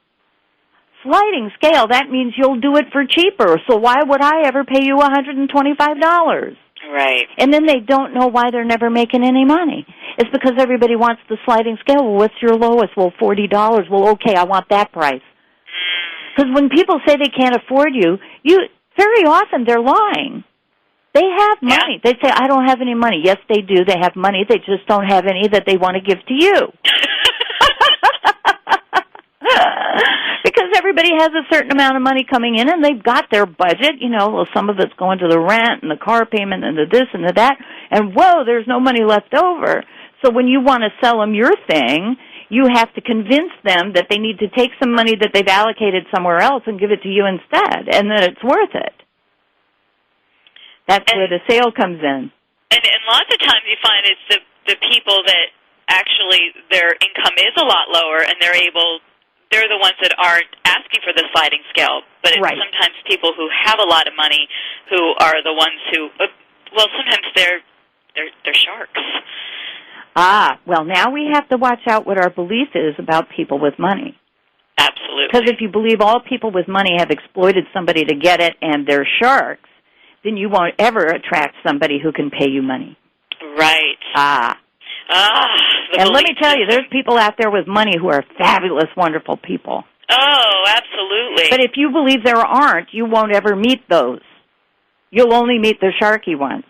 Sliding scale, that means you'll do it for cheaper, so why would I ever pay you $125? Right. And then they don't know why they're never making any money. It's because everybody wants the sliding scale. Well, what's your lowest? Well, $40. Well, okay, I want that price. Because when people say they can't afford you, very often they're lying. They have money. They say, I don't have any money. Yes, they do. They have money. They just don't have any that they want to give to you. Because everybody has a certain amount of money coming in, and they've got their budget. Well, some of it's going to the rent and the car payment and the this and the that. And, whoa, there's no money left over. So when you want to sell them your thing, you have to convince them that they need to take some money that they've allocated somewhere else and give it to you instead, and that it's worth it. That's where the sale comes in. And lots of times you find it's the people that actually their income is a lot lower, and they're the ones that aren't asking for the sliding scale. But it's sometimes people who have a lot of money who are the ones who, sometimes they're sharks. Well, now we have to watch out what our belief is about people with money. Absolutely. Because if you believe all people with money have exploited somebody to get it and they're sharks, then you won't ever attract somebody who can pay you money. Right. And let me tell you, there's people out there with money who are fabulous, wonderful people. Oh, absolutely. But if you believe there aren't, you won't ever meet those. You'll only meet the sharky ones.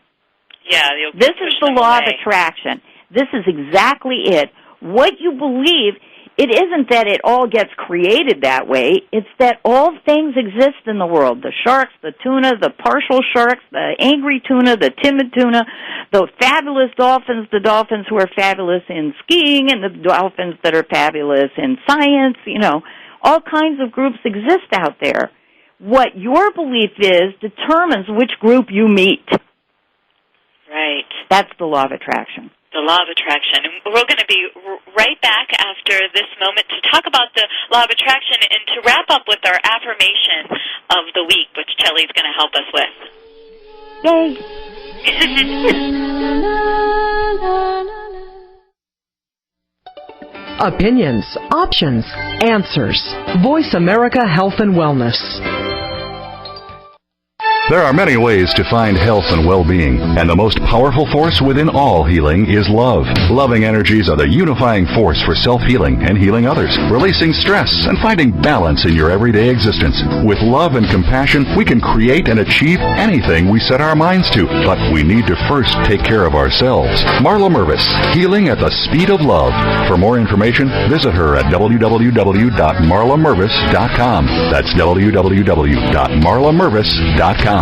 Yeah. This is the law of attraction. This is exactly it. What you believe, it isn't that it all gets created that way. It's that all things exist in the world. The sharks, the tuna, the partial sharks, the angry tuna, the timid tuna, the fabulous dolphins, the dolphins who are fabulous in skiing, and the dolphins that are fabulous in science. All kinds of groups exist out there. What your belief is determines which group you meet. Right. That's the law of attraction. The law of attraction. And we're going to be right back after this moment to talk about the law of attraction and to wrap up with our affirmation of the week, which Chellie's going to help us with. Yay! Opinions, options, answers. Voice America Health and Wellness. There are many ways to find health and well-being, and the most powerful force within all healing is love. Loving energies are the unifying force for self-healing and healing others, releasing stress and finding balance in your everyday existence. With love and compassion, we can create and achieve anything we set our minds to, but we need to first take care of ourselves. Marla Mervis, Healing at the Speed of Love. For more information, visit her at www.marlamervis.com. That's www.marlamervis.com.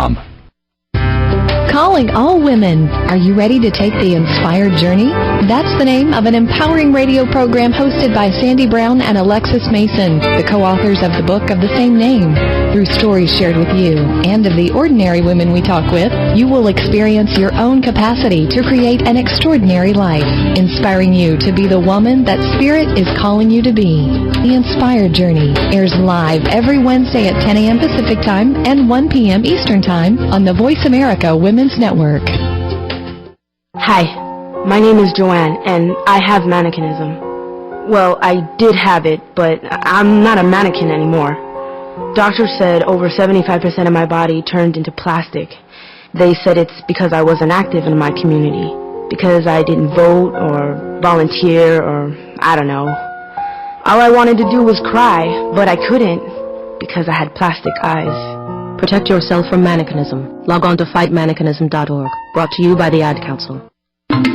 Calling all women. Are you ready to take the inspired journey? That's the name of an empowering radio program hosted by Sandy Brown and Alexis Mason, the co-authors of the book of the same name. Through stories shared with you and of the ordinary women we talk with, you will experience your own capacity to create an extraordinary life, inspiring you to be the woman that Spirit is calling you to be. The Inspired Journey airs live every Wednesday at 10 a.m. Pacific Time and 1 p.m. Eastern Time on the Voice America Women's Network. Hi, my name is Joanne, and I have mannequinism. Well, I did have it, but I'm not a mannequin anymore. Doctors said over 75% of my body turned into plastic. They said it's because I wasn't active in my community, because I didn't vote or volunteer or I don't know. All I wanted to do was cry, but I couldn't because I had plastic eyes. Protect yourself from mannequinism. Log on to fightmannequinism.org. Brought to you by the Ad Council.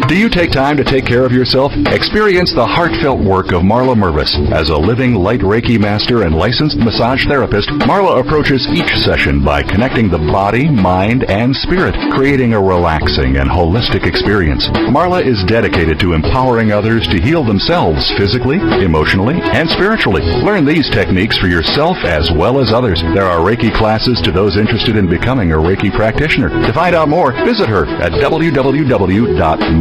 Do you take time to take care of yourself? Experience the heartfelt work of Marla Mervis. As a living light Reiki master and licensed massage therapist, Marla approaches each session by connecting the body, mind, and spirit, creating a relaxing and holistic experience. Marla is dedicated to empowering others to heal themselves physically, emotionally, and spiritually. Learn these techniques for yourself as well as others. There are Reiki classes to those interested in becoming a Reiki practitioner. To find out more, visit her at www.marlamervis.com.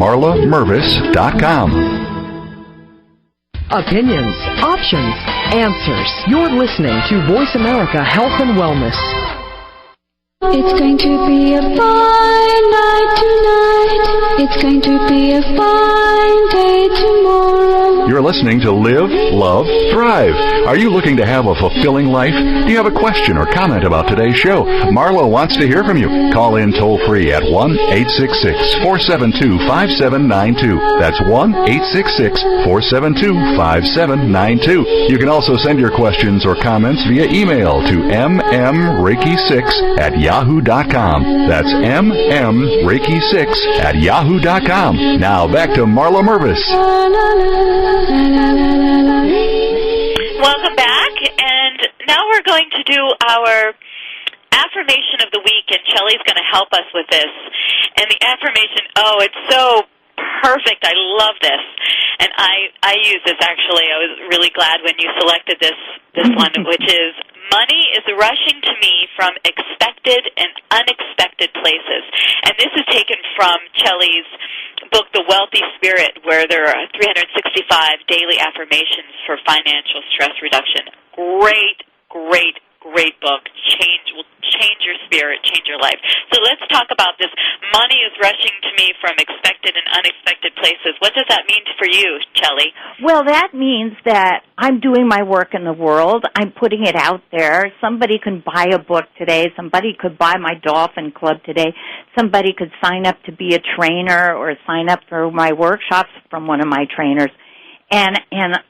Opinions, options, answers. You're listening to Voice America Health and Wellness. It's going to be a fine night tonight. It's going to be a fine day tomorrow. You're listening to Live, Love, Thrive. Are you looking to have a fulfilling life? Do you have a question or comment about today's show? Marla wants to hear from you. Call in toll-free at 1-866-472-5792. That's 1-866-472-5792. You can also send your questions or comments via email to mmreiki6@yahoo.com. That's mmreiki6@yahoo.com. Now back to Marla Mervis. Welcome back, and now we're going to do our affirmation of the week, and Chellie's going to help us with this. And the affirmation, it's so perfect. I love this. And I use this, actually. I was really glad when you selected this one, which is, money is rushing to me from expected and unexpected places. And this is taken from Chellie's book, The Wealthy Spirit, where there are 365 daily affirmations for financial stress reduction. Great book. Will change your spirit, change your life. So let's talk about this. Money is rushing to me from expected and unexpected places. What does that mean for you, Chellie? Well, that means that I'm doing my work in the world. I'm putting it out there. Somebody can buy a book today. Somebody could buy my Dolphin Club today. Somebody could sign up to be a trainer or sign up for my workshops from one of my trainers. And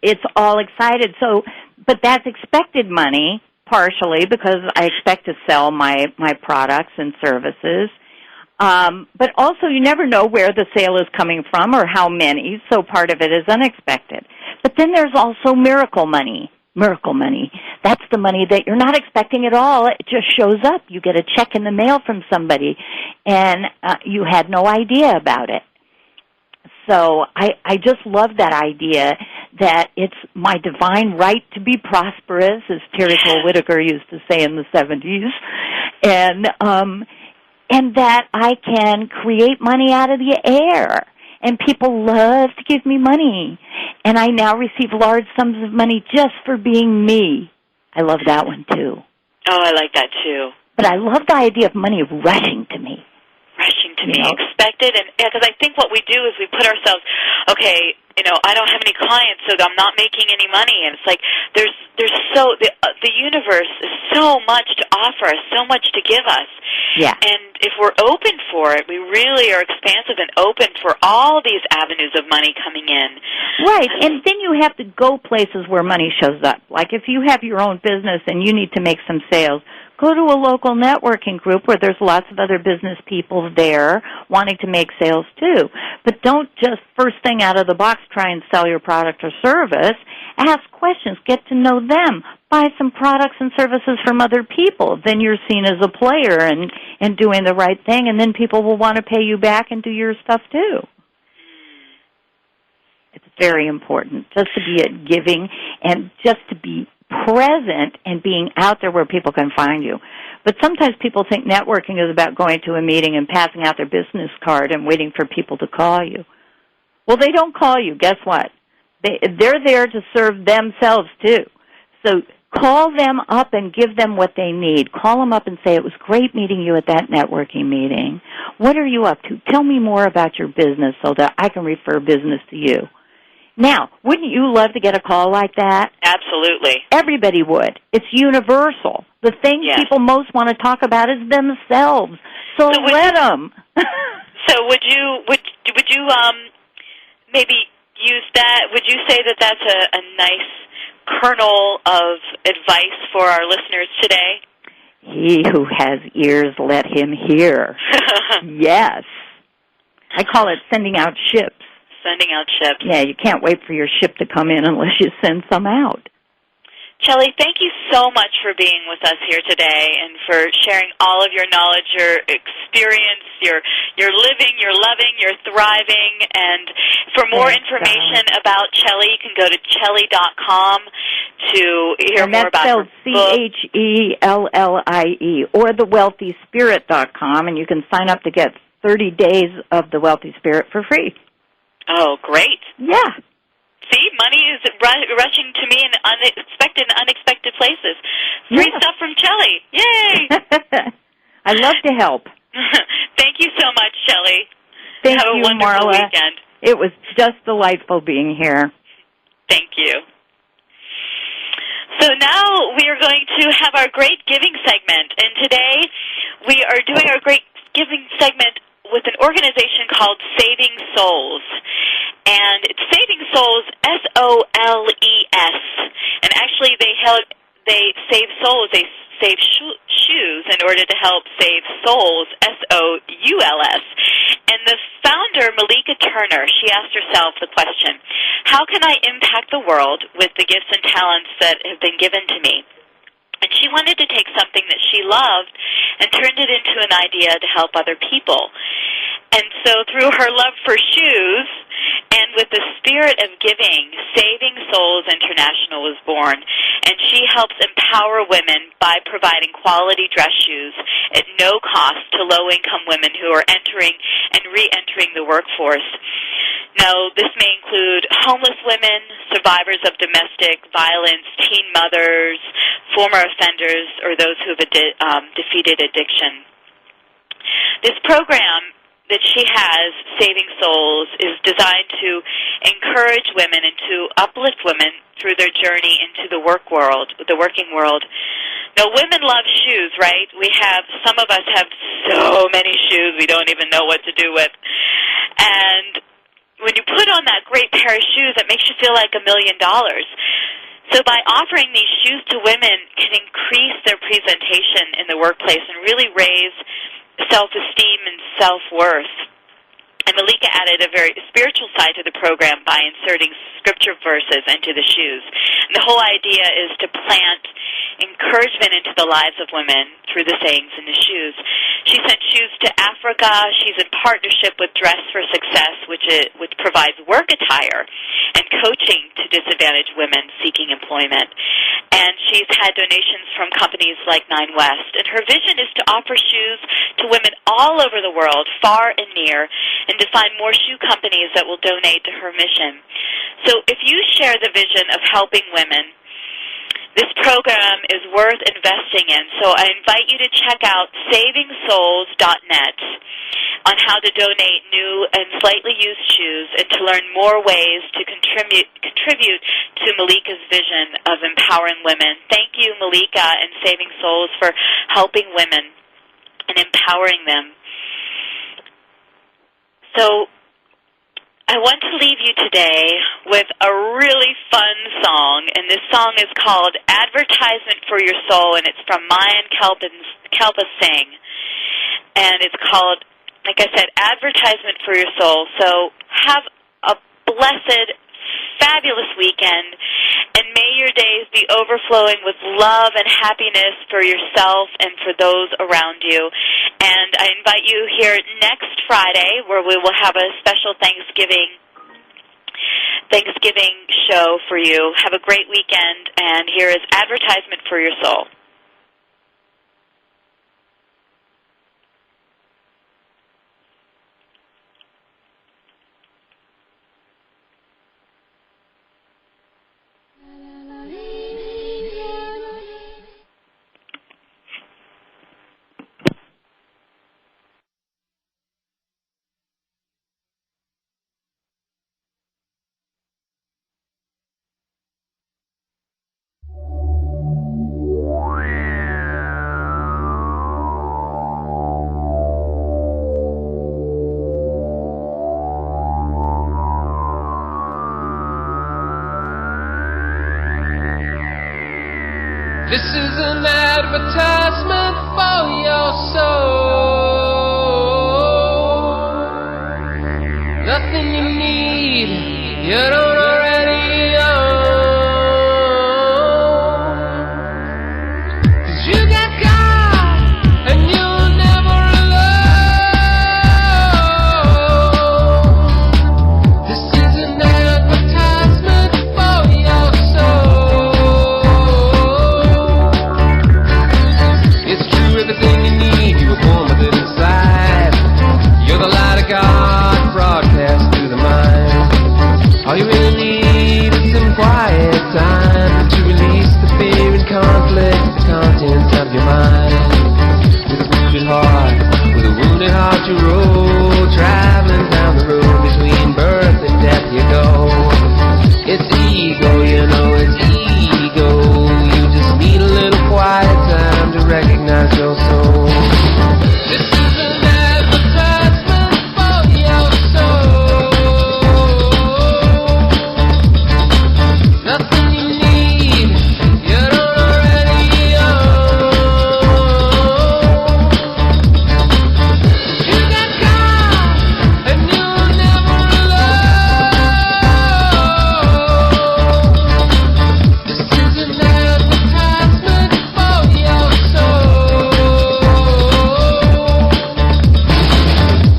it's all excited. So, but that's expected money, partially, because I expect to sell my products and services. But also, you never know where the sale is coming from or how many, so part of it is unexpected. But then there's also miracle money. Miracle money. That's the money that you're not expecting at all. It just shows up. You get a check in the mail from somebody, and you had no idea about it. So I just love that idea that it's my divine right to be prosperous, as Terry Cole Whitaker used to say in the 70s, and that I can create money out of the air. And people love to give me money. And I now receive large sums of money just for being me. I love that one, too. Oh, I like that, too. But I love the idea of money rushing to me. Rushing to can be expected. And because I think what we do is we put ourselves, okay, I don't have any clients, so I'm not making any money. And it's like there's the universe is so much to offer us, so much to give us. Yeah. And if we're open for it, we really are expansive and open for all these avenues of money coming in. Right, and then you have to go places where money shows up. Like if you have your own business and you need to make some sales, go to a local networking group where there's lots of other business people there wanting to make sales too. But don't just first thing out of the box try and sell your product or service. Ask questions. Get to know them. Buy some products and services from other people. Then you're seen as a player and doing the right thing, and then people will want to pay you back and do your stuff too. It's very important just to be at giving and just to be present and being out there where people can find you. But sometimes people think networking is about going to a meeting and passing out their business card and waiting for people to call you. Well, they don't call you. Guess what? They're there to serve themselves, too. So call them up and give them what they need. Call them up and say, it was great meeting you at that networking meeting. What are you up to? Tell me more about your business so that I can refer business to you. Now, wouldn't you love to get a call like that? Absolutely. Everybody would. It's universal. The thing people most want to talk about is themselves. So let them. So would you maybe use that? Would you say that that's a nice kernel of advice for our listeners today? He who has ears, let him hear. Yes. I call it sending out ships. Sending out ships. Yeah, you can't wait for your ship to come in unless you send some out. Chellie, thank you so much for being with us here today and for sharing all of your knowledge, your experience, your living, your loving, your thriving. And for more information about Chellie, you can go to Chellie.com to hear more about her book. Chellie, or thewealthyspirit.com, and you can sign up to get 30 days of The Wealthy Spirit for free. Oh, great. Yeah. See, money is rushing to me in unexpected places. Free stuff from Chellie. Yay! I love to help. Thank you so much, Chellie. Thank Have you, a wonderful Marla. weekend. It was just delightful being here. Thank you. So now we are going to have our great giving segment. And today we are doing our great giving segment with an organization called Saving Souls. And it's Saving Souls, S-O-L-E-S. And actually they save souls. They save shoes in order to help save souls, S-O-U-L-S. And the founder, Malika Turner, she asked herself the question, how can I impact the world with the gifts and talents that have been given to me? And she wanted to take something that she loved and turned it into an idea to help other people. And so through her love for shoes and with the spirit of giving, Saving Souls International was born. And she helps empower women by providing quality dress shoes at no cost to low-income women who are entering and re-entering the workforce. Now, this may include homeless women, survivors of domestic violence, teen mothers, former offenders, or those who have defeated addiction. This program that she has, Saving Souls, is designed to encourage women and to uplift women through their journey into the working world. Now, women love shoes, right? Some of us have so many shoes we don't even know what to do with. And when you put on that great pair of shoes, it makes you feel like $1 million. So by offering these shoes to women can increase their presentation in the workplace and really raise self-esteem and self-worth. And Malika added a very spiritual side to the program by inserting scripture verses into the shoes. And the whole idea is to plant encouragement into the lives of women through the sayings in the shoes. She sent shoes to Africa. She's in partnership with Dress for Success, which provides work attire and coaching to disadvantaged women seeking employment. And she's had donations from companies like Nine West. And her vision is to offer shoes to women all over the world, far and near, and to find more shoe companies that will donate to her mission. So if you share the vision of helping women, This program is worth investing in, so I invite you to check out savingsouls.net on how to donate new and slightly used shoes and to learn more ways to contribute to Malika's vision of empowering women. Thank you, Malika and Saving Souls, for helping women and empowering them. So I want to leave you today with a really fun song, and this song is called Advertisement for Your Soul, and it's from Mayan Kalpa Singh. And it's called, like I said, Advertisement for Your Soul. So have a blessed, fabulous weekend, and may your days be overflowing with love and happiness for yourself and for those around you. And I invite you here next Friday, where we will have a special Thanksgiving show for you. Have a great weekend, and here is Advertisement for Your Soul. This is an advertisement for your soul. Nothing you need, you don't already own. 'Cause you got God, and you're never alone. This is an advertisement for your soul. Everything you need, you were born with it inside. You're the light of God, broadcast through the mind. All you really need is some quiet time to release the fear and conflict, the contents of your mind. With a wounded heart you roll, traveling down the road between birth and death you go. It's ego, you know, it's ego. You just need a little quiet time to recognize your soul. This is an advertisement for your soul. Nothing you need, you don't already own. You got God, and you're never alone. This is an advertisement for your soul.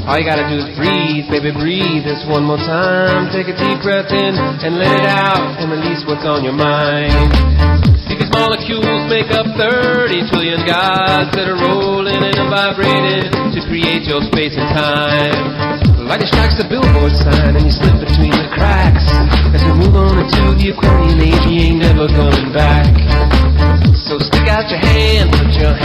All you gotta do is breathe, baby, breathe this one more time. Take a deep breath in and let it out and release what's on your mind. See, these molecules make up 30 trillion gods that are rolling and vibrating to create your space and time. Lightning strikes the billboard sign and you slip between the cracks. As we move on into the Aquarian age, you ain't never coming back. So stick out your hand, put your